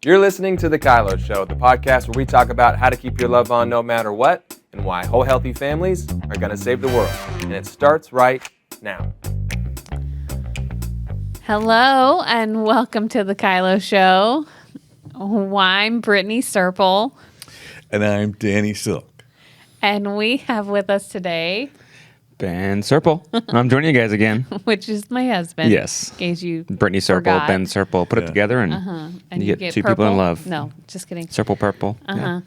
You're listening to The KYLO Show, the podcast where we talk about how to keep your love on no matter what and why whole healthy families are going to save the world. And it starts right now. Hello and welcome to The KYLO Show. I'm Britney Surple. And I'm Danny Silk. And we have with us today... Ben Surple. I'm joining you guys again. Which is my husband. Yes. In case you Britney Surple, forgot. Ben Surple. Put it together and you get two purple. people in love. No, just kidding. Surple purple. Yeah.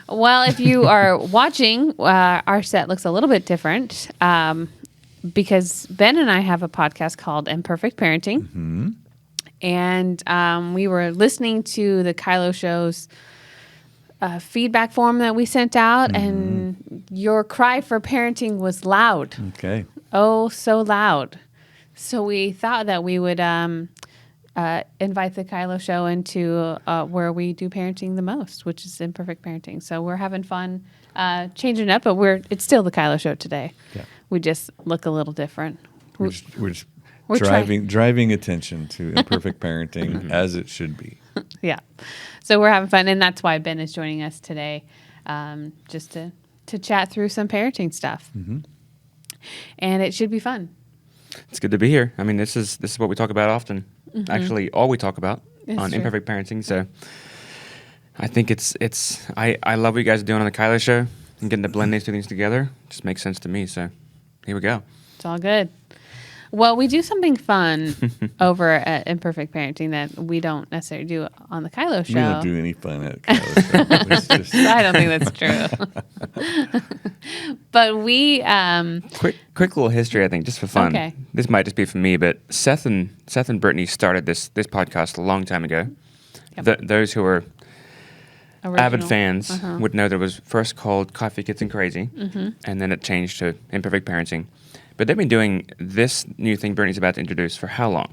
Well, if you are watching, our set looks a little bit different because Ben and I have a podcast called Imperfect Parenting. Mm-hmm. And we were listening to the KYLO Show's feedback form that we sent out, and your cry for parenting was loud. Okay. Oh, so loud. So we thought that we would invite the KYLO Show into where we do parenting the most, which is imperfect parenting. So we're having fun changing it up, but it's still the KYLO Show today. Yeah. We just look a little different. We're just We're driving attention to imperfect parenting as it should be. Yeah. So we're having fun, and that's why Ben is joining us today, just to chat through some parenting stuff. Mm-hmm. And it should be fun. It's good to be here. I mean, this is what we talk about often. Actually, all we talk about on true. imperfect parenting. So I think I love what you guys are doing on the KYLO Show and getting to blend these two things together. Just makes sense to me. So here we go. It's all good. Well, we do something fun over at Imperfect Parenting that we don't necessarily do on the KYLO Show. We don't do any fun at KYLO Show. I don't think that's true. But we... Quick little history, I think, just for fun. Okay. This might just be for me, but Seth and Brittany started this podcast a long time ago. Yep. Those who are avid original. fans would know that it was first called Coffee, Kids, and Crazy, and then it changed to Imperfect Parenting. But they've been doing this new thing Brittany's about to introduce for how long?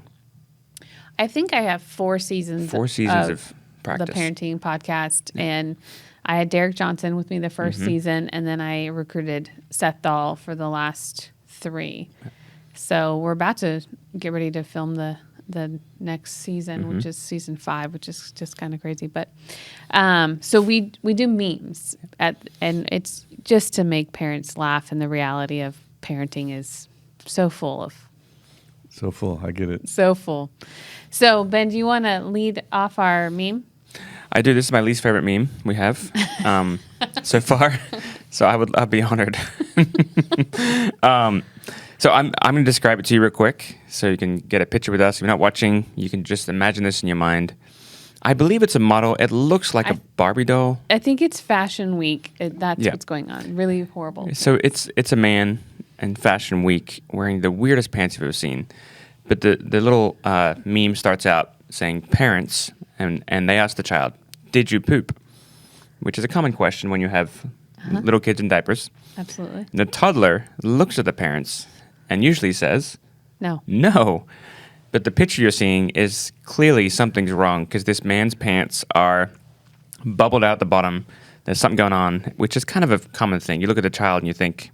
I think I have 4 seasons. 4 seasons of practice. The parenting podcast, and I had Derek Johnson with me the first season, and then I recruited Seth Dahl for the last 3. So we're about to get ready to film the next season, which is season 5, which is just kind of crazy. But so we do memes, and it's just to make parents laugh, and the reality of parenting is so full. I get it. So full. So, Ben, do you want to lead off our meme? I do. This is my least favorite meme we have so far. So I'd be honored. So I'm going to describe it to you real quick so you can get a picture with us. If you're not watching, you can just imagine this in your mind. I believe it's a model. It looks like a Barbie doll. I think it's Fashion Week. That's what's going on. Really horrible. So it's a man in Fashion Week wearing the weirdest pants you've ever seen. But the little meme starts out saying parents, and they ask the child, "Did you poop?" Which is a common question when you have little kids in diapers. Absolutely. The toddler looks at the parents and usually says, No. But the picture you're seeing is clearly something's wrong because this man's pants are bubbled out the bottom. There's something going on, which is kind of a common thing. You look at the child and you think,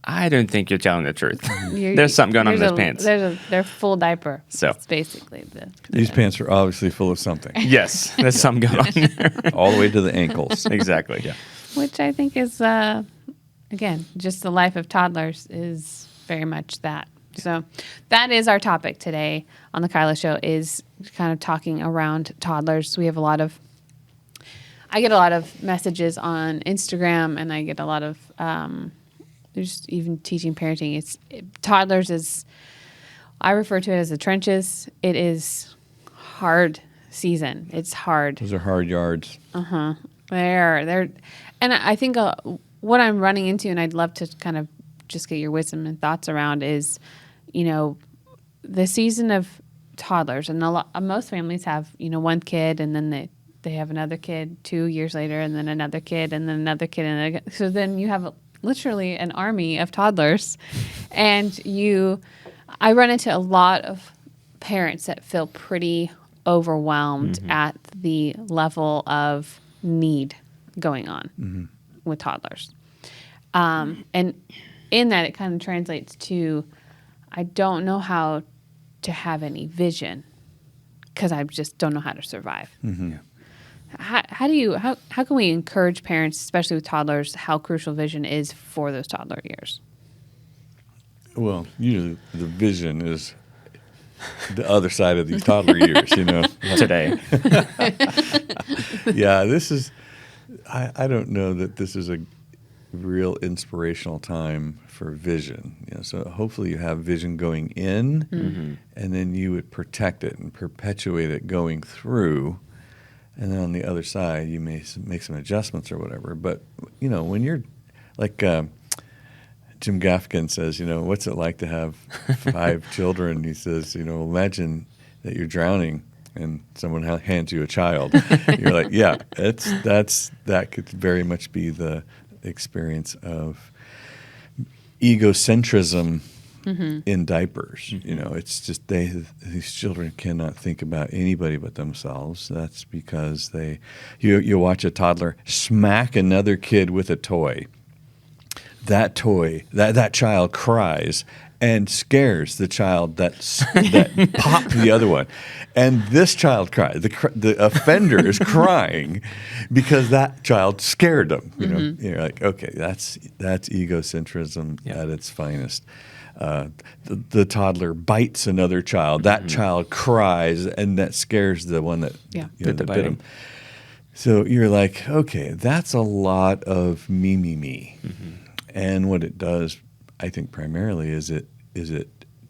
I don't think you're telling the truth. There's something going on in those pants. They're full diaper. So it's basically These pants are obviously full of something. Yes, there's something going on there. All the way to the ankles. Exactly. Yeah. Which I think is, again, just the life of toddlers is very much that. So that is our topic today on the KYLO Show, is kind of talking around toddlers. We have I get a lot of messages on Instagram, and I get a lot of, there's even teaching parenting. Toddlers is, I refer to it as the trenches. It is hard season. It's hard. Those are hard yards. They're, and I think what I'm running into, and I'd love to kind of just get your wisdom and thoughts around, is, the season of toddlers, and most families have, one kid, and then they have another kid 2 years later, and then another kid, and then another kid, and so then you have literally an army of toddlers, and I run into a lot of parents that feel pretty overwhelmed at the level of need going on with toddlers. And in that, it kind of translates to, I don't know how to have any vision because I just don't know how to survive. Mm-hmm. How can we encourage parents, especially with toddlers, how crucial vision is for those toddler years? Well, usually the vision is the other side of these toddler years, Today. Yeah, this is, I don't know that this is a real inspirational time for vision. So hopefully you have vision going in, and then you would protect it and perpetuate it going through. And then on the other side, you may make some adjustments or whatever. But, when you're like Jim Gaffigan says, what's it like to have 5 children? He says, imagine that you're drowning and someone hands you a child. You're like, yeah, that could very much be the experience of egocentrism in diapers. It's just these children cannot think about anybody but themselves. That's because you watch a toddler smack another kid with a toy. That child cries and scares the child that popped the other one. And this child cries. The offender is crying because that child scared them. You're like, okay, that's egocentrism at its finest. The toddler bites another child. That child cries, and that scares the one that bit him. So you're like, okay, that's a lot of me. And what it does, I think, primarily is it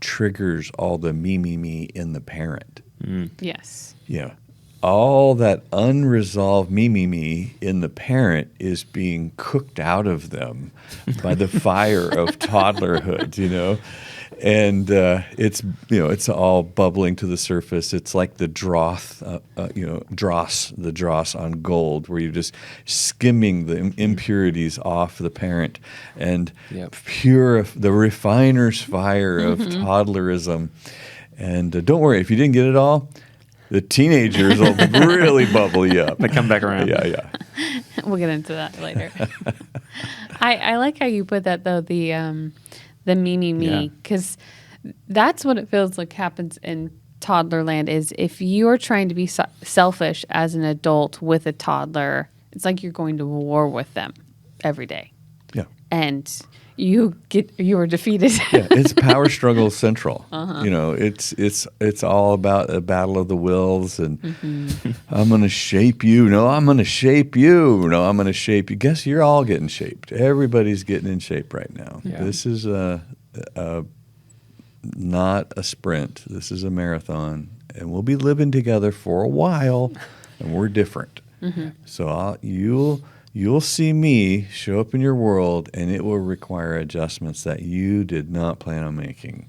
triggers all the me in the parent. Yes. Yeah. All that unresolved me in the parent is being cooked out of them by the fire of toddlerhood, and it's all bubbling to the surface. It's like the dross on gold, where you're just skimming the impurities off the parent and the refiner's fire of toddlerism. And don't worry, if you didn't get it all, the teenagers will really bubble you up. They come back around. Yeah. We'll get into that later. I like how you put that, though, the me, because that's what it feels like happens in Toddlerland. Is if you're trying to be selfish as an adult with a toddler, it's like you're going to war with them every day. Yeah. And you are defeated. Yeah, it's power struggle central. It's all about a battle of the wills, and I'm going to shape you. No, I'm going to shape you. No, I'm going to shape you. Guess you're all getting shaped. Everybody's getting in shape right now. Yeah. This is not a sprint. This is a marathon, and we'll be living together for a while, and we're different. So you'll see me show up in your world, and it will require adjustments that you did not plan on making.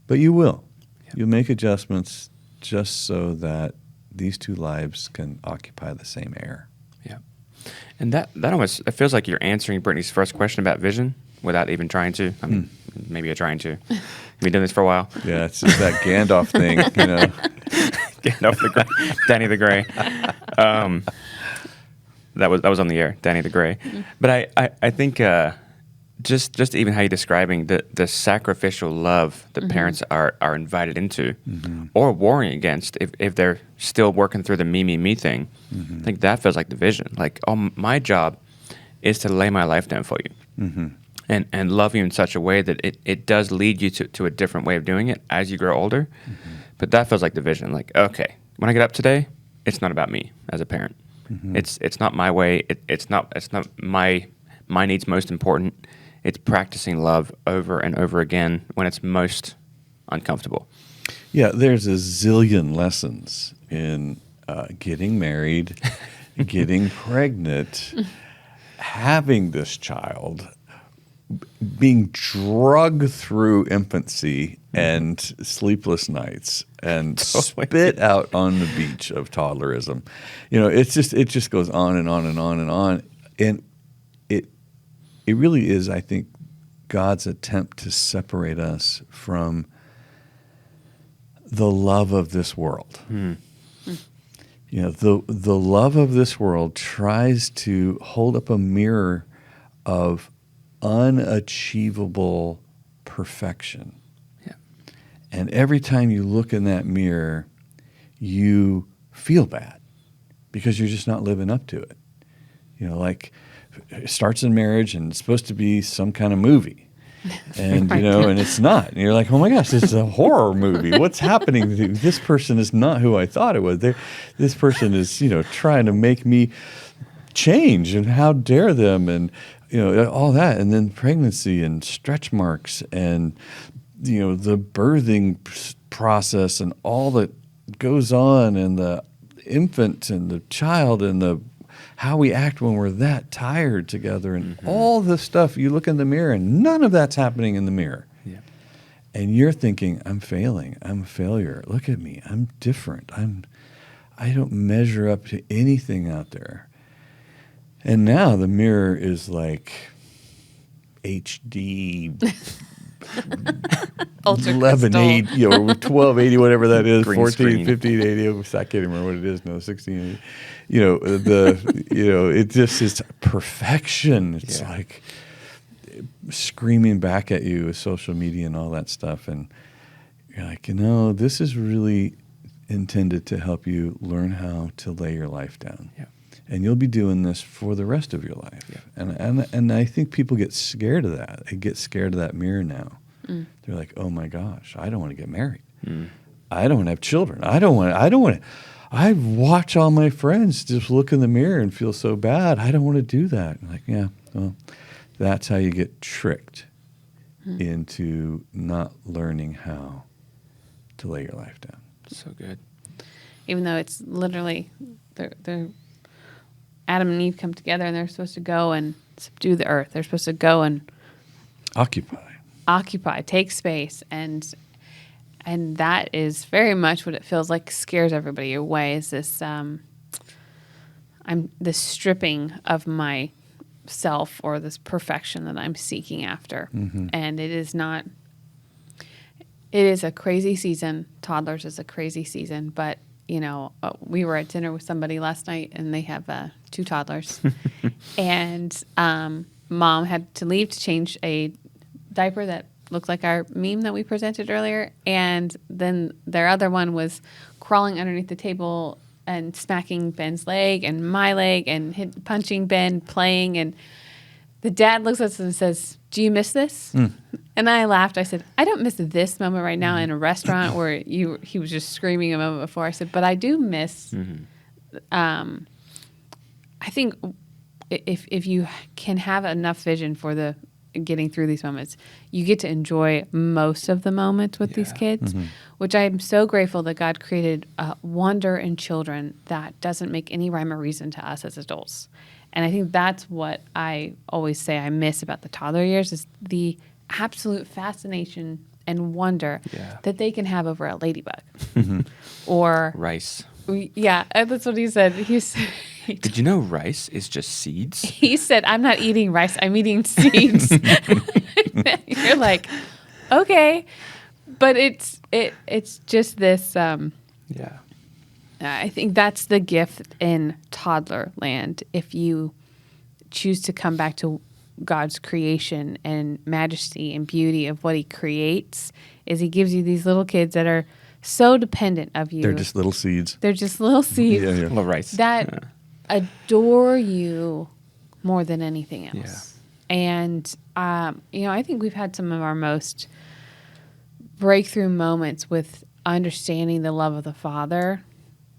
But you will. Yeah. You'll make adjustments just so that these two lives can occupy the same air. Yeah. And that almost, it feels like you're answering Brittany's first question about vision without even trying to. I mean, maybe you're trying to. You've been doing this for a while. Yeah, it's just that Gandalf thing, Gandalf the Grey. Danny the Grey. That was on the air, Danny the Grey. But I think just even how you're describing the sacrificial love that parents are invited into or warring against if they're still working through the me thing, I think that feels like the vision. Like, my job is to lay my life down for you and love you in such a way that it does lead you to a different way of doing it as you grow older. But that feels like the vision. Like, okay, when I get up today, it's not about me as a parent. It's not my way. It's not my needs most important. It's practicing love over and over again when it's most uncomfortable. Yeah, there's a zillion lessons in getting married, getting pregnant, having this child, being drugged through infancy and sleepless nights and spit out on the beach of toddlerism. It just goes on and on and on and on. And it really is, I think, God's attempt to separate us from the love of this world. The love of this world tries to hold up a mirror of unachievable perfection. Yeah. And every time you look in that mirror, you feel bad. because you're just not living up to it. Like it starts in marriage and it's supposed to be some kind of movie. And, and it's not. And you're like, oh my gosh, this is a horror movie. What's happening? This person is not who I thought it was. This person is, trying to make me change, and how dare them, and, all that. And then pregnancy and stretch marks and, the birthing process and all that goes on, and the infant and the child and how we act when we're that tired together, and all the stuff. You look in the mirror and none of that's happening in the mirror. Yeah. And you're thinking, I'm failing. I'm a failure. Look at me. I'm different. I don't measure up to anything out there. And now the mirror is like HD 1180, 1280, whatever that is, green 14, screen. 1580. I can't remember what it is now, 1680. It just is perfection. It's like screaming back at you with social media and all that stuff. And you're like, this is really intended to help you learn how to lay your life down. Yeah. And you'll be doing this for the rest of your life. Yeah. And I think people get scared of that. They get scared of that mirror now. They're like, oh my gosh, I don't want to get married. I don't want to have children. I don't want to. I watch all my friends just look in the mirror and feel so bad. I don't want to do that. I'm like, yeah, well, that's how you get tricked into not learning how to lay your life down. So good. Even though it's literally, they're Adam and Eve come together and they're supposed to go and subdue the earth. They're supposed to go and occupy, take space, and that is very much what it feels like scares everybody away. Is this I'm this stripping of myself, or this perfection that I'm seeking after, and it is not. It is a crazy season. Toddlers is a crazy season, but we were at dinner with somebody last night, and they have 2 toddlers, and mom had to leave to change a diaper that looked like our meme that we presented earlier, and then their other one was crawling underneath the table and smacking Ben's leg and my leg and punching Ben, playing, and the dad looks at us and says, "Do you miss this?" And I laughed. I said, "I don't miss this moment right now in a restaurant where he was just screaming a moment before." I said, "But I do miss." I think if you can have enough vision for getting through these moments, you get to enjoy most of the moments with these kids, which I'm so grateful that God created wonder in children that doesn't make any rhyme or reason to us as adults. And I think that's what I always say I miss about the toddler years, is the absolute fascination and wonder that they can have over a ladybug or rice. Yeah, that's what he said. Did you know rice is just seeds? He said, "I'm not eating rice. I'm eating seeds." You're like, okay, but it's just this. I think that's the gift in toddler land. If you choose to come back to God's creation and majesty and beauty of what He creates, is He gives you these little kids that are so dependent of you. They're just little seeds. They're just little seeds. Little rice. That adore you more than anything else. Yeah. And, I think we've had some of our most breakthrough moments with understanding the love of the Father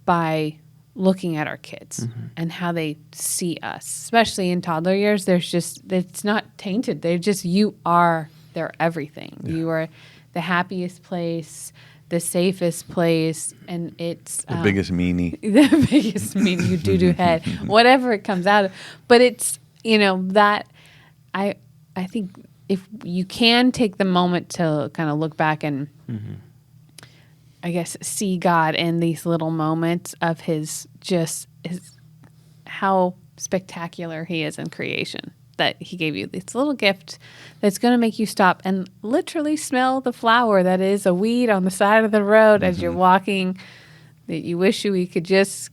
by looking at our kids and how they see us, especially in toddler years. It's not tainted. You are their everything. Yeah. You are the happiest place, the safest place, and it's the biggest meanie. The biggest meanie, you doo-doo head, whatever it comes out of. But it's, that I think if you can take the moment to kind of look back and I guess see God in these little moments of his how spectacular He is in creation, that He gave you this little gift that's going to make you stop and literally smell the flower that is a weed on the side of the road as you're walking, that you wish we could just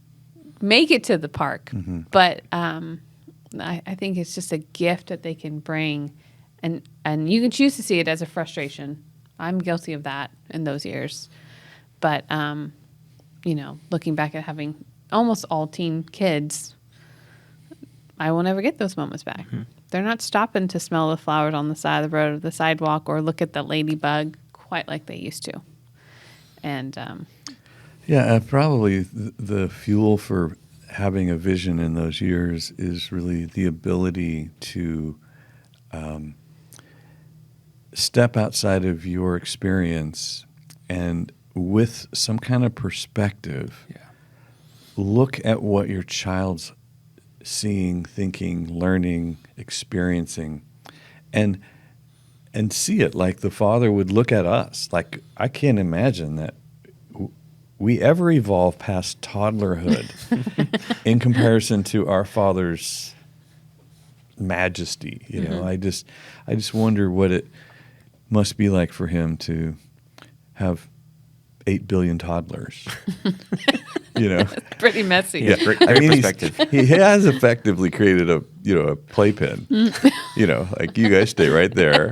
make it to the park. But I think it's just a gift that they can bring, and you can choose to see it as a frustration. I'm guilty of that in those years. But, looking back at having almost all teen kids, I will never get those moments back. Mm-hmm. They're not stopping to smell the flowers on the side of the road or the sidewalk or look at the ladybug quite like they used to. And probably the fuel for having a vision in those years is really the ability to step outside of your experience and with some kind of perspective, look at what your child's seeing, thinking, learning, experiencing, and see it like the Father would look at us. Like, I can't imagine that we ever evolve past toddlerhood in comparison to our Father's majesty. You know, I just wonder what it must be like for him to have 8 billion toddlers. You know, it's pretty messy. Yeah, great perspective. He has effectively created a playpen. You know, like, you guys stay right there.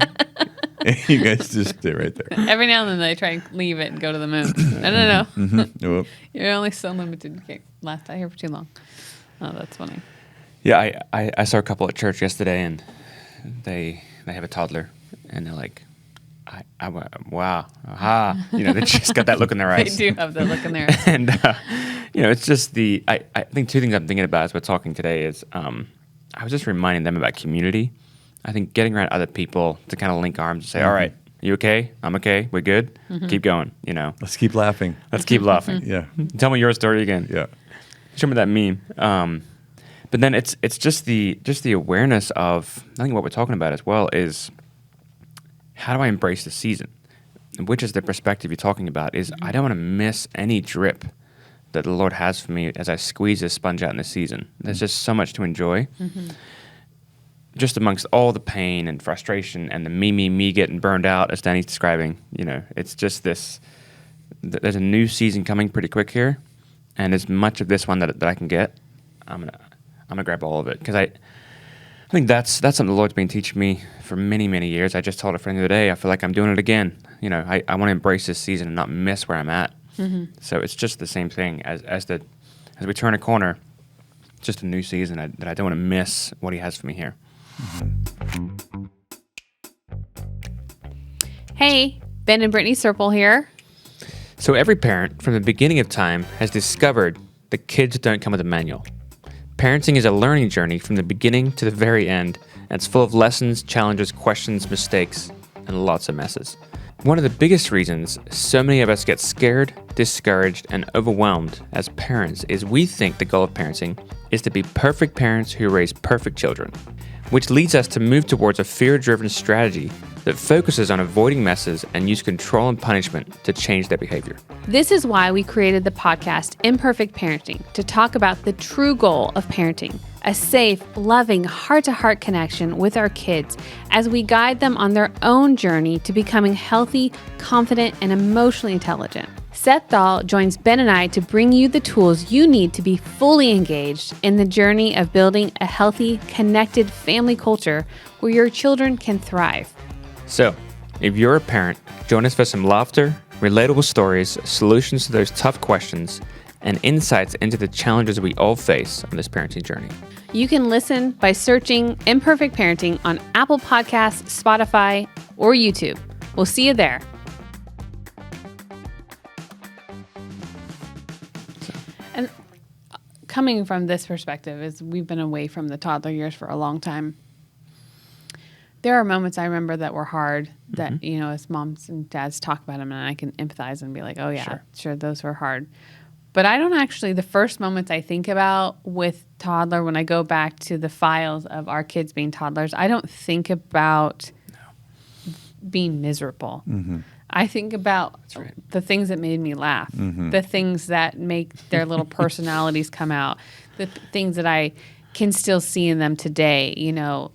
You guys just stay right there. Every now and then they try and leave it and go to the moon. No. Mm-hmm. You're only so limited. You can't last out here for too long. Oh, that's funny. Yeah, I saw a couple at church yesterday, and they have a toddler, and they're like, I went, wow, aha. You know, they just got that look in their eyes. They do have that look in their eyes. And, it's just I think two things I'm thinking about as we're talking today is I was just reminding them about community. I think getting around other people to kind of link arms and say, all right, you okay? I'm okay. We're good. Keep going, you know. Let's keep laughing. Let's keep laughing. Yeah. Tell me your story again. Yeah. Show me that meme. But then it's just the awareness of, I think what we're talking about as well is, how do I embrace the season? Which is the perspective you're talking about, is I don't want to miss any drip that the Lord has for me as I squeeze this sponge out in the season. There's just so much to enjoy. Just amongst all the pain and frustration and the me getting burned out, as Danny's describing, you know, it's just this, there's a new season coming pretty quick here, and as much of this one that I can get, I'm gonna grab all of it, because I think that's something the Lord's been teaching me for many, many years. I just told a friend the other day, I feel like I'm doing it again. You know, I want to embrace this season and not miss where I'm at. So it's just the same thing as we turn a corner, just a new season that I don't want to miss what He has for me here. Hey, Ben and Britney, Surple here. So every parent from the beginning of time has discovered that kids don't come with a manual. Parenting is a learning journey from the beginning to the very end, and it's full of lessons, challenges, questions, mistakes, and lots of messes. One of the biggest reasons so many of us get scared, discouraged, and overwhelmed as parents is we think the goal of parenting is to be perfect parents who raise perfect children, which leads us to move towards a fear-driven strategy that focuses on avoiding messes and use control and punishment to change their behavior. This is why we created the podcast Imperfect Parenting, to talk about the true goal of parenting, a safe, loving, heart-to-heart connection with our kids as we guide them on their own journey to becoming healthy, confident, and emotionally intelligent. Seth Dahl joins Ben and I to bring you the tools you need to be fully engaged in the journey of building a healthy, connected family culture where your children can thrive. So, if you're a parent, join us for some laughter, relatable stories, solutions to those tough questions, and insights into the challenges we all face on this parenting journey. You can listen by searching Imperfect Parenting on Apple Podcasts, Spotify, or YouTube. We'll see you there. And coming from this perspective, is we've been away from the toddler years for a long time. There are moments I remember that were hard that, you know, as moms and dads talk about them, and I can empathize and be like, oh, yeah, sure, those were hard. But I don't actually, the first moments I think about with toddler, when I go back to the files of our kids being toddlers, I don't think about being miserable. I think about the things that made me laugh, the things that make their little personalities come out, the things that I can still see in them today, you know.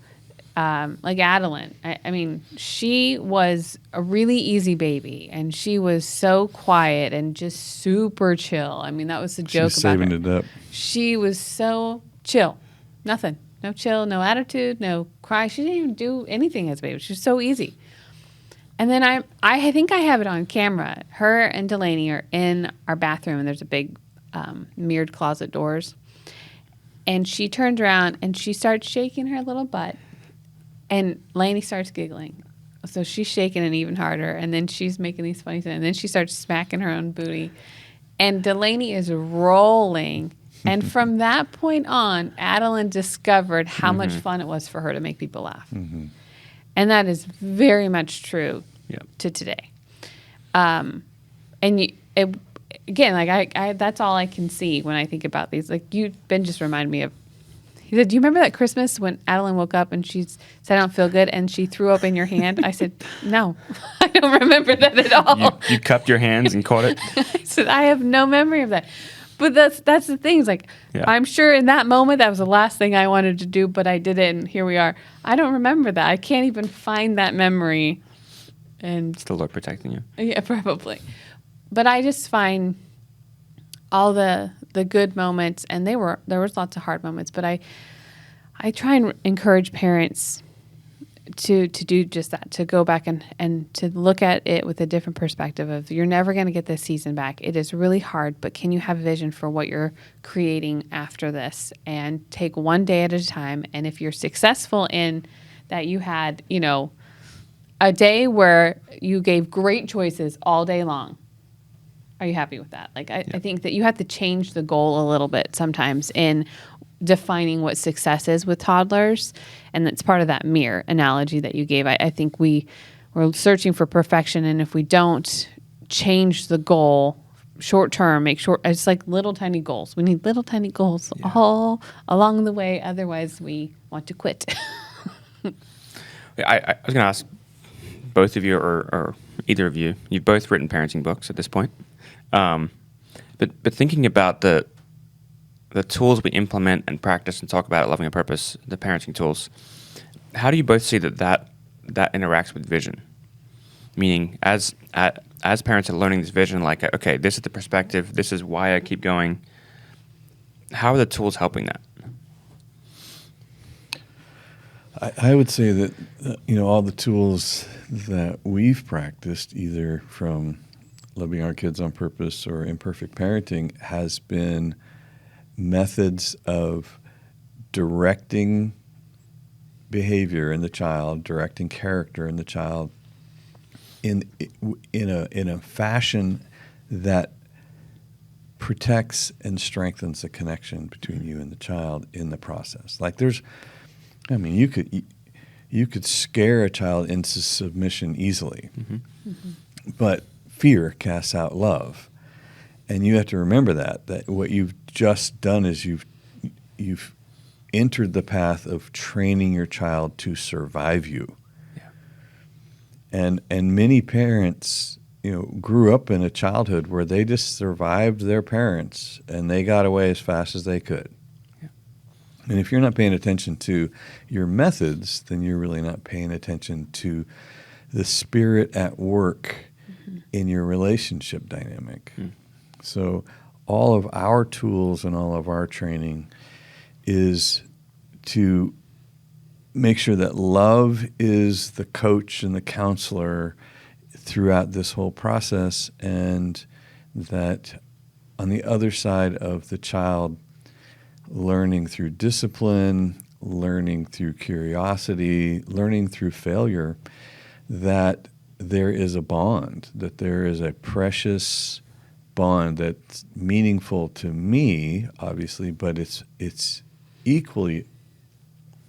Like Adeline, I mean, she was a really easy baby, and she was so quiet and just super chill. I mean, that was the joke about her. Saving it up. She was so chill. Nothing. No chill, no attitude, no cry. She didn't even do anything as a baby. She was so easy. And then I think I have it on camera. Her and Delaney are in our bathroom, and there's a big mirrored closet doors. And she turned around and she starts shaking her little butt. And Lainey starts giggling. So she's shaking it even harder. And then she's making these funny sounds. And then she starts smacking her own booty. And Delaney is rolling. And from that point on, Adeline discovered how much fun it was for her to make people laugh. Mm-hmm. And that is very much true to today. And again, like I that's all I can see when I think about these. Like Ben just reminded me of, he said, do you remember that Christmas when Adeline woke up and she said, I don't feel good, and she threw up in your hand? I said, no, I don't remember that at all. You cupped your hands and caught it? I said, I have no memory of that. But that's the thing. It's like, I'm sure in that moment that was the last thing I wanted to do, but I did it, and here we are. I don't remember that. I can't even find that memory. And it's the Lord protecting you. Yeah, probably. But I just find all the good moments, and there was lots of hard moments, but I try and encourage parents to do just that, to go back and to look at it with a different perspective of, you're never going to get this season back. It is really hard, but can you have a vision for what you're creating after this, and take one day at a time? And if you're successful in that, you had, a day where you gave great choices all day long, are you happy with that? Like, I think that you have to change the goal a little bit sometimes in defining what success is with toddlers. And that's part of that mirror analogy that you gave. I think we're searching for perfection. And if we don't change the goal short term, it's like little tiny goals. We need little tiny goals all along the way. Otherwise, we want to quit. I was going to ask both of you, or either of you, you've both written parenting books at this point. But thinking about the tools we implement and practice and talk about at Loving a Purpose, the parenting tools, how do you both see that interacts with vision? Meaning, as parents are learning this vision, like, okay, this is the perspective, this is why I keep going. How are the tools helping that? I would say that all the tools that we've practiced, either from Loving Our Kids on Purpose or Imperfect Parenting, has been methods of directing behavior in the child, directing character in the child in a fashion that protects and strengthens the connection between you and the child in the process. Like you could scare a child into submission easily, but fear casts out love. And you have to remember that what you've just done is you've entered the path of training your child to survive you. Yeah. And many parents, grew up in a childhood where they just survived their parents and they got away as fast as they could. Yeah. And if you're not paying attention to your methods, then you're really not paying attention to the spirit at work in your relationship dynamic. So all of our tools and all of our training is to make sure that love is the coach and the counselor throughout this whole process, and that on the other side of the child learning through discipline, learning through curiosity, learning through failure, that there is a bond, that there is a precious bond that's meaningful to me, obviously, but it's equally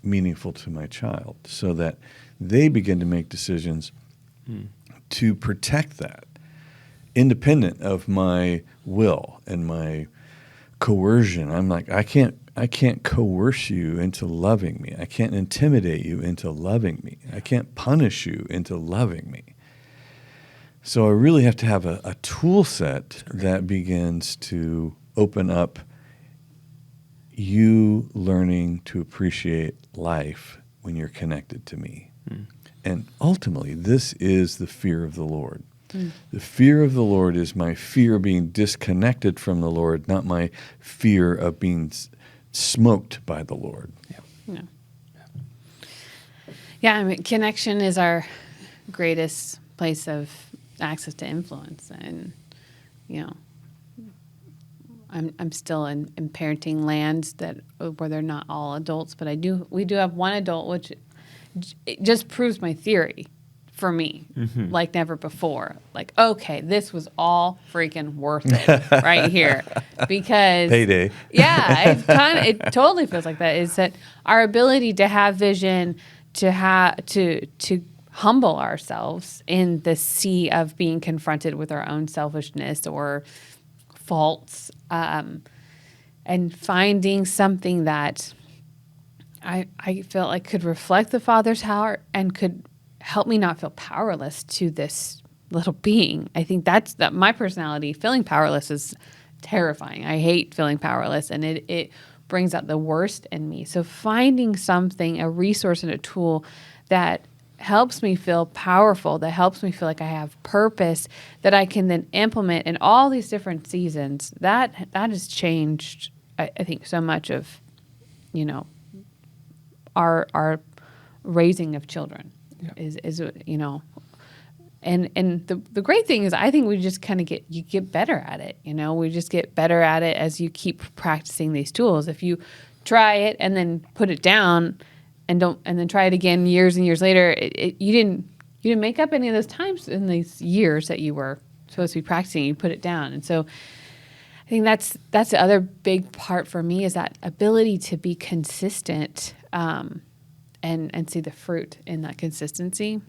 meaningful to my child, so that they begin to make decisions to protect that, independent of my will and my coercion. I'm like, I can't coerce you into loving me. I can't intimidate you into loving me. I can't punish you into loving me. So I really have to have a tool set that begins to open up you learning to appreciate life when you're connected to me. And ultimately, this is the fear of the Lord. The fear of the Lord is my fear of being disconnected from the Lord, not my fear of being smoked by the Lord. Yeah, I mean, connection is our greatest place of access to influence. And, I'm still in parenting land where they're not all adults, but we do have one adult, which it just proves my theory for me, like never before. Like, okay, this was all freaking worth it right here, because payday. Yeah, it totally feels like that. Is that our ability to have vision, to humble ourselves in the sea of being confronted with our own selfishness or faults, and finding something that I felt like could reflect the Father's heart and could help me not feel powerless to this little being. I think that's my personality. Feeling powerless is terrifying. I hate feeling powerless, and it brings out the worst in me. So finding something, a resource and a tool that helps me feel powerful, that helps me feel like I have purpose, that I can then implement in all these different seasons, that has changed, I think, so much of, our raising of children. Is and the great thing is I think we just kind of get better at it. We just get better at it as you keep practicing these tools. If you try it and then put it down and then try it again years and years later, you didn't make up any of those times in these years that you were supposed to be practicing. You put it down, and so I think that's the other big part for me, is that ability to be consistent, and see the fruit in that consistency.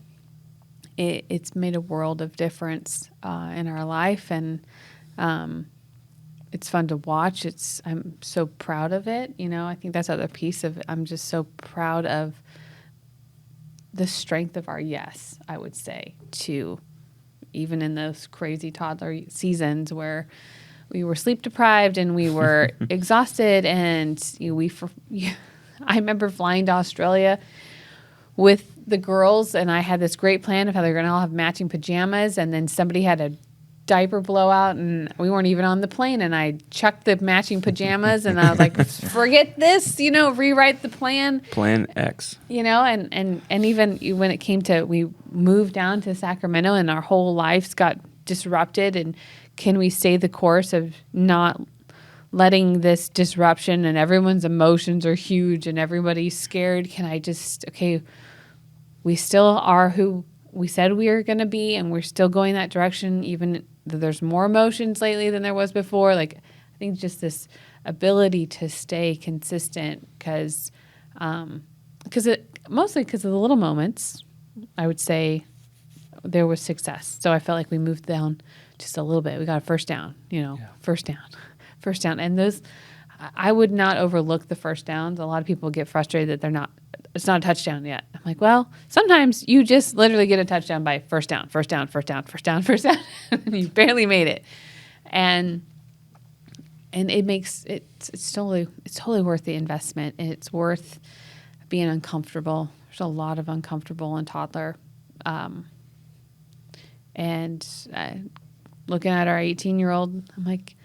It's made a world of difference in our life, and it's fun to watch. I'm so proud of it. I think that's the other piece of it. I'm just so proud of the strength of our yes, I would say, to even in those crazy toddler seasons where we were sleep deprived and we were exhausted, and I remember flying to Australia with the girls, and I had this great plan of how they're going to all have matching pajamas, and then somebody had a diaper blowout, and we weren't even on the plane, and I chucked the matching pajamas, and I was like, forget this, rewrite the plan. Plan X. And even when it came to, we moved down to Sacramento, and our whole lives got disrupted, and can we stay the course of not letting this disruption, and everyone's emotions are huge and everybody's scared? Can I just, we still are who we said we were going to be, and we're still going that direction, even though there's more emotions lately than there was before. Like, I think just this ability to stay consistent, mostly because of the little moments, I would say there was success. So I felt like we moved down just a little bit. We got a first down, first down. And those, I would not overlook the first downs. A lot of people get frustrated that it's not a touchdown yet. I'm like, well, sometimes you just literally get a touchdown by first down, and you barely made it. And it makes it's totally worth the investment, and it's worth being uncomfortable. There's a lot of uncomfortable in toddler. And looking at our 18-year-old, I'm like,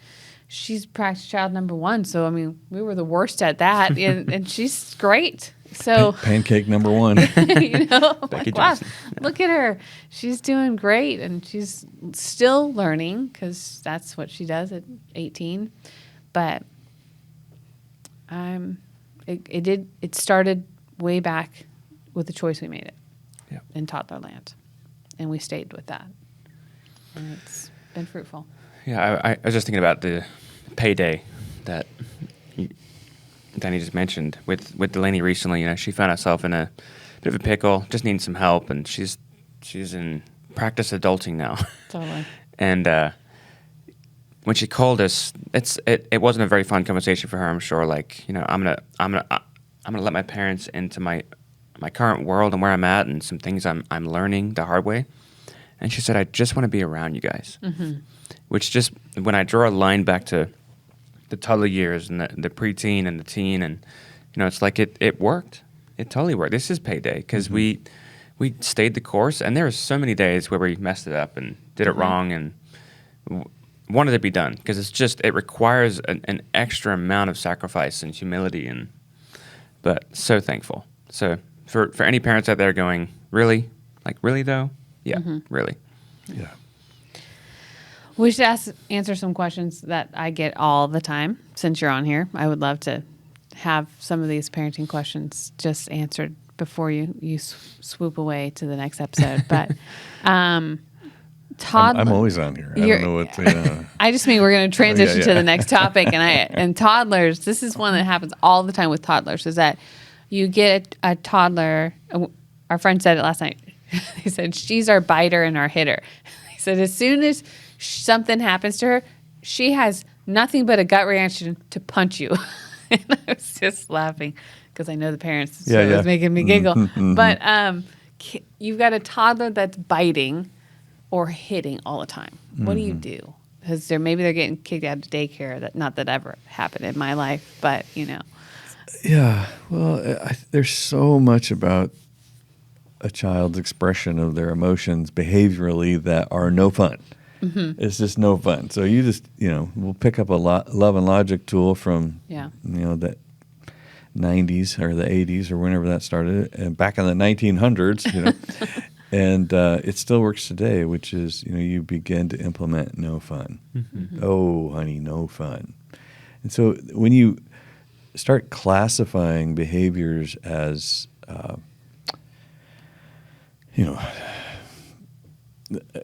she's practice child number 1. So, we were the worst at that, and she's great. So pancake number 1. Like, wow, look at her. She's doing great, and she's still learning, because that's what she does at 18. But it started way back with the choice we made in Toddlerland, and we stayed with that, and it's been fruitful. Yeah, I was just thinking about the payday that Danny just mentioned with Delaney recently. She found herself in a bit of a pickle, just needing some help, and she's in practice adulting now. Totally. And when she called us, it wasn't a very fun conversation for her. I'm sure. Like, I'm gonna let my parents into my current world and where I'm at, and some things I'm learning the hard way. And she said, I just want to be around you guys. Mm-hmm. Which just, when I draw a line back to the toddler years and the preteen and the teen, and it's like it worked. It totally worked. This is payday, because we stayed the course, and there were so many days where we messed it up and did it wrong, and wanted to be done, because it requires an extra amount of sacrifice and humility, but so thankful. So for any parents out there going, really? Like, really though? Yeah, really. Yeah. We should answer some questions that I get all the time since you're on here. I would love to have some of these parenting questions just answered before you swoop away to the next episode. But Toddler, I'm always on here. I don't know what to... I just mean we're going to transition to the next topic. And toddlers, this is one that happens all the time with toddlers, is that you get a toddler. Our friend said it last night. He said, she's our biter and our hitter. He said, as soon as something happens to her, she has nothing but a gut reaction to punch you. And I was just laughing because I know the parents. So it was making me giggle. But you've got a toddler that's biting or hitting all the time. What do you do? Because maybe they're getting kicked out of daycare. Not that ever happened in my life, but Yeah. Well, there's so much about a child's expression of their emotions behaviorally that are no fun. It's just no fun. So you just, we'll pick up a love and logic tool from, the 90s or the 80s or whenever that started, and back in the 1900s, and it still works today, which is, you begin to implement no fun. Oh, honey, no fun. And so when you start classifying behaviors as,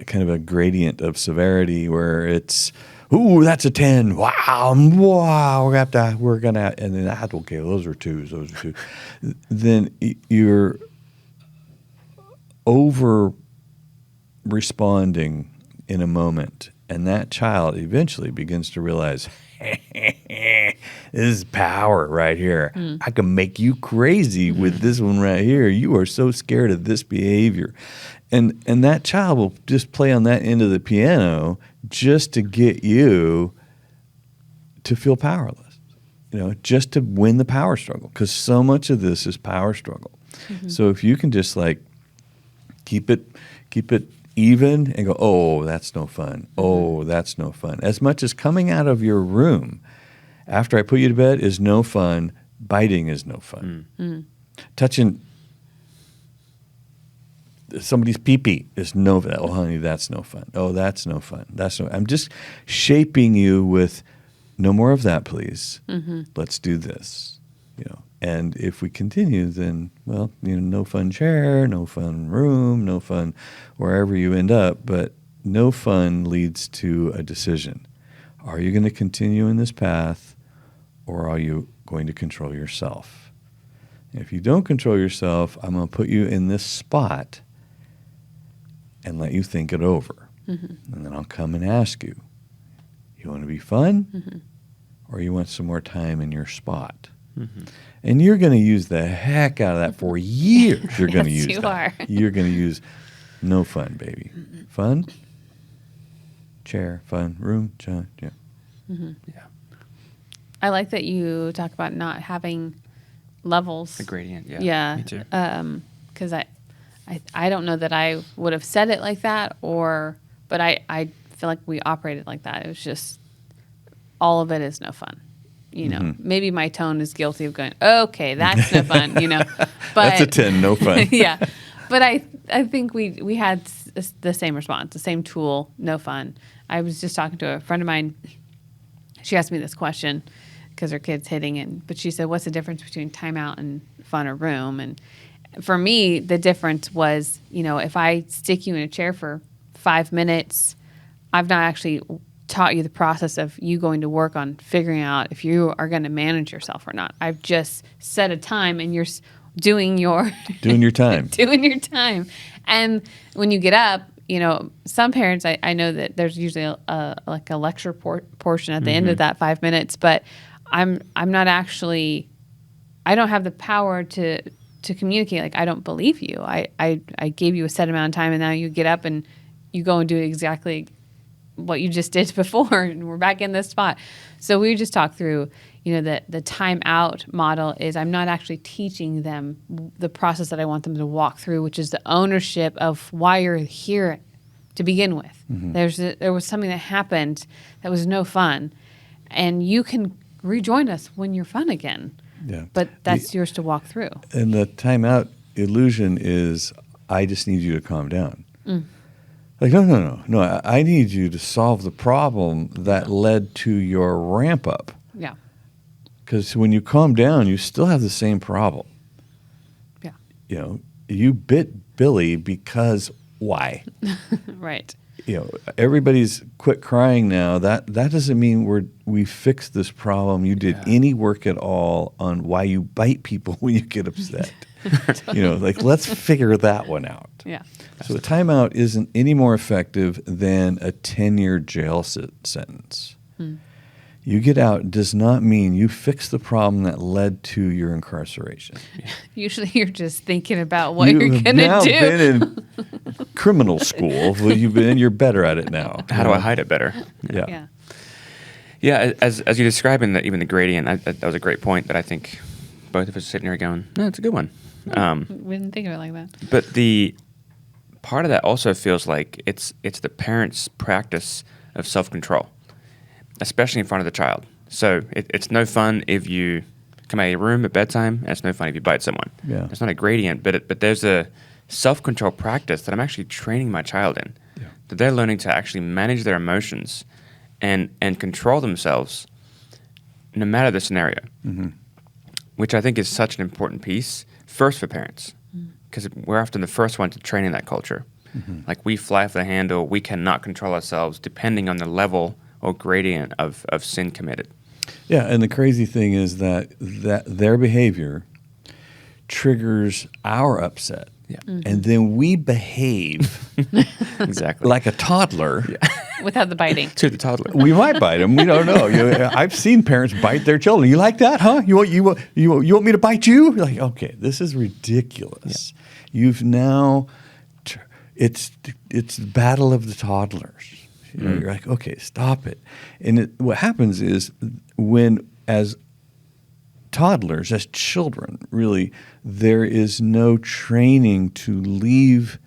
kind of a gradient of severity where it's, ooh, that's a 10. Wow, we're gonna, and then okay, those are 2s. Then you're over responding in a moment, and that child eventually begins to realize, this is power right here. I can make you crazy with this one right here. You are so scared of this behavior. And that child will just play on that end of the piano just to get you to feel powerless, just to win the power struggle, because so much of this is power struggle. So if you can just keep it even and go, oh, that's no fun. Oh, that's no fun. As much as coming out of your room after I put you to bed is no fun, biting is no fun. Touching somebody's pee-pee is no fun. Oh, honey, that's no fun. Oh, that's no fun. I'm just shaping you with no more of that, please. Let's do this. And if we continue, then, no fun chair, no fun room, no fun wherever you end up, but no fun leads to a decision. Are you going to continue in this path, or are you going to control yourself? If you don't control yourself, I'm going to put you in this spot and let you think it over. And then I'll come and ask you, you want to be fun, or you want some more time in your spot? And you're going to use the heck out of that for years. You're going to use that. You're going to use no fun, baby. Fun, chair, fun, room, chair. Yeah. I like that you talk about not having levels. A gradient, yeah. Yeah. Me too. Because I don't know that I would have said it like that, but I feel like we operated like that. It was just, all of it is no fun. Maybe my tone is guilty of going, okay, that's no fun, But that's a 10, no fun. Yeah. But I think we had the same response, the same tool, no fun. I was just talking to a friend of mine. She asked me this question because her kid's hitting, but she said, what's the difference between timeout and fun or room? And for me, the difference was, if I stick you in a chair for 5 minutes, I've not actually taught you the process of you going to work on figuring out if you are going to manage yourself or not. I've just set a time and you're doing your time. Doing your time. And when you get up, some parents, I know that there's usually a lecture portion at the end of that 5 minutes, but I'm not actually, I don't have the power to communicate. I don't believe you. I gave you a set amount of time, and now you get up and you go and do exactly what you just did before, and we're back in this spot. So we just talked through, the time out model is I'm not actually teaching them the process that I want them to walk through, which is the ownership of why you're here to begin with. There was something that happened that was no fun, and you can rejoin us when you're fun again. Yeah. But that's yours to walk through. And the timeout illusion is, I just need you to calm down. Like, no. I need you to solve the problem that led to your ramp up. Yeah. Because when you calm down, you still have the same problem. Yeah. You know, you bit Billy because why? Right. You know, everybody's quit crying now. That doesn't mean we fixed this problem. You did any work at all on why you bite people when you get upset. You know, like, let's figure that one out. Yeah. So a timeout isn't any more effective than a 10-year jail sentence. You get out does not mean you fix the problem that led to your incarceration. Usually you're just thinking about what you're going to do. You've now been in criminal school. Well, you're better at it now. How do I hide it better? Yeah. Yeah, as you're describing even the gradient, that was a great point that I think both of us are sitting here going, no, it's a good one. We didn't think of it like that. But the part of that also feels like it's the parent's practice of self-control, especially in front of the child. So it's no fun if you come out of your room at bedtime, and it's no fun if you bite someone. Yeah. It's not a gradient, but there's a self-control practice that I'm actually training my child in, that they're learning to actually manage their emotions and control themselves no matter the scenario, which I think is such an important piece, first for parents, because we're often the first one to train in that culture. Like, we fly off the handle, we cannot control ourselves depending on the level or gradient of sin committed. Yeah, and the crazy thing is that their behavior triggers our upset. Yeah. And then we behave Exactly. like a toddler. Without the biting. To the toddler. We might bite them. We don't know. I've seen parents bite their children. You like that, huh? You want me to bite you? You're like, okay, this is ridiculous. You've now, it's the battle of the toddlers. You know, you're like, okay, stop it. And what happens is when, as toddlers, as children, really, there is no training to leave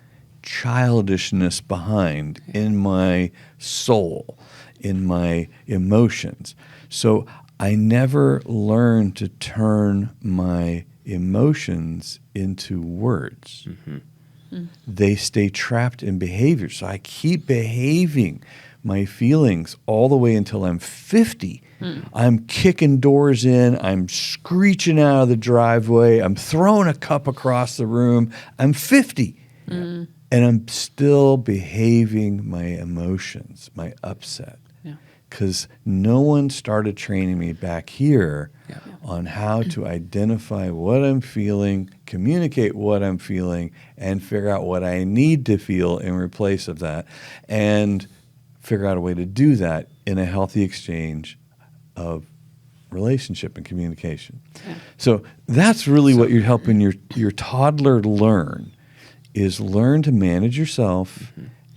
childishness behind in my soul, in my emotions. So I never learn to turn my emotions into words. They stay trapped in behavior. So I keep behaving my feelings all the way until I'm 50. I'm kicking doors in. I'm screeching out of the driveway. I'm throwing a cup across the room. I'm 50. And I'm still behaving my emotions, my upset. Because no one started training me back here on how to identify what I'm feeling, communicate what I'm feeling, and figure out what I need to feel in replace of that, and figure out a way to do that in a healthy exchange of relationship and communication. So that's really what you're helping your toddler learn, is learn to manage yourself,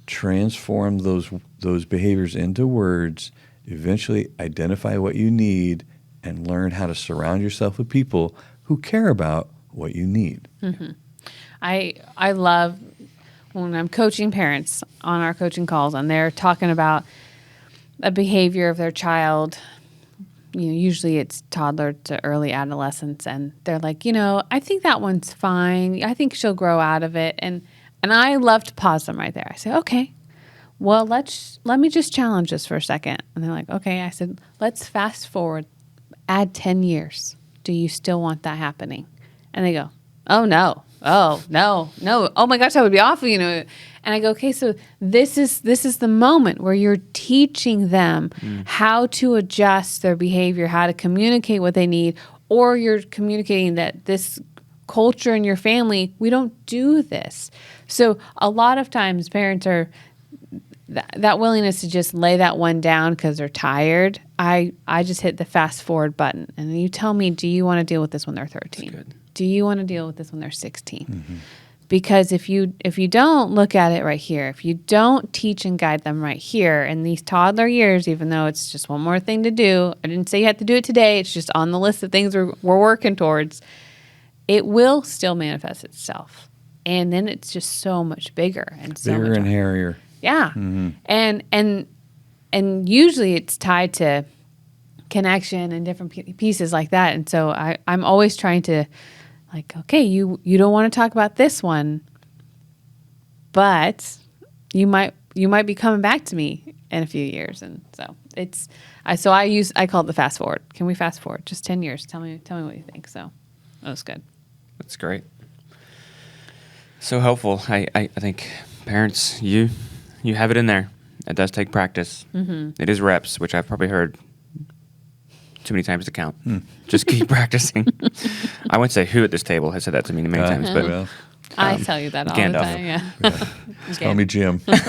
transform those behaviors into words, eventually identify what you need, and learn how to surround yourself with people who care about what you need. I love when I'm coaching parents on our coaching calls and they're talking about a behavior of their child. You know, usually it's toddler to early adolescence, and they're like, I think that one's fine. I think she'll grow out of it. And I love to pause them right there. I say, okay, well, let me just challenge this for a second. And they're like, okay. I said, let's fast forward, add 10 years. Do you still want that happening? And they go, oh, no. Oh, no. Oh my gosh, that would be awful, And I go, okay, so this is the moment where you're teaching them how to adjust their behavior, how to communicate what they need, or you're communicating that this culture in your family, we don't do this. So a lot of times parents are that willingness to just lay that one down because they're tired. I just hit the fast forward button, and then you tell me, do you want to deal with this when they're 13? Do you want to deal with this when they're 16? Because if you don't look at it right here, if you don't teach and guide them right here in these toddler years, even though it's just one more thing to do, I didn't say you have to do it today. It's just on the list of things we're working towards. It will still manifest itself, and then it's just so much bigger and so bigger much and hairier. Yeah, and usually it's tied to connection and different pieces like that. And so I'm always trying to, like, okay, you don't want to talk about this one, but you might you might be coming back to me in a few years. And so I call it the fast forward. Can we fast forward just 10 years? Tell me what you think. So that was good. That's great. So helpful. I think parents, you have it in there. It does take practice. It is reps, which I've probably heard too many times to count. Just keep practicing. I wouldn't say who at this table has said that to me many times, but well, I tell you that all Gandalf. the time. Yeah. just call me Jim. But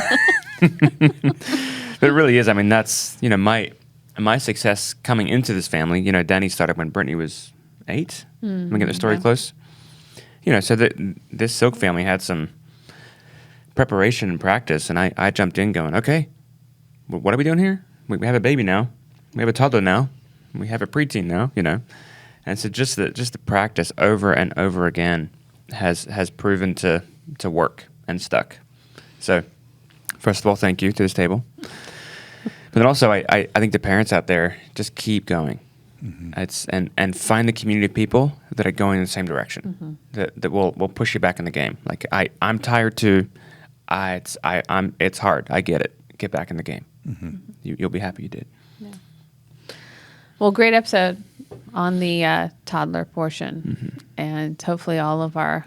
it really is. I mean, that's, my success coming into this family. Danny started when Britney was 8. Let me get the story close. So this Silk family had some preparation and practice, and I jumped in going, okay, what are we doing here? We have a baby now. We have a toddler now. We have a preteen now, And so just the practice over and over again has proven to work and stuck. So first of all, thank you to this table. But then also, I think the parents out there, just keep going. It's and find the community of people that are going in the same direction, that will push you back in the game. Like I'm tired too. It's hard. I get it. Get back in the game. You'll be happy you did. Yeah. Well, great episode on the toddler portion, and hopefully all of our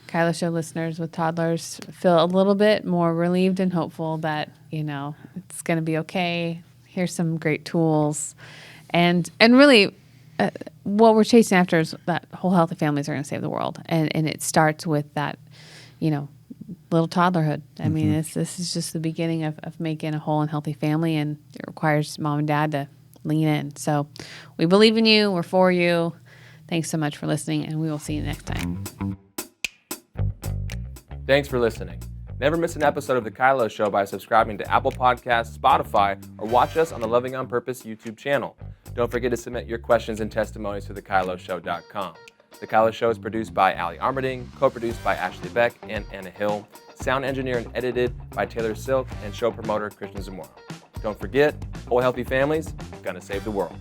KYLO Show listeners with toddlers feel a little bit more relieved and hopeful that it's going to be okay. Here's some great tools. And really, what we're chasing after is that whole healthy families are going to save the world. And it starts with that, little toddlerhood. I mean, this is just the beginning of making a whole and healthy family, and it requires mom and dad to lean in. So we believe in you. We're for you. Thanks so much for listening, and we will see you next time. Thanks for listening. Never miss an episode of The KYLO Show by subscribing to Apple Podcasts, Spotify, or watch us on the Loving on Purpose YouTube channel. Don't forget to submit your questions and testimonies to thekyloshow.com. The KYLO Show is produced by Ali Armerding, co-produced by Ashley Beck and Anna Hill, sound engineered and edited by Taylor Silk, and show promoter Krishna Zamora. Don't forget, whole healthy families gonna save the world.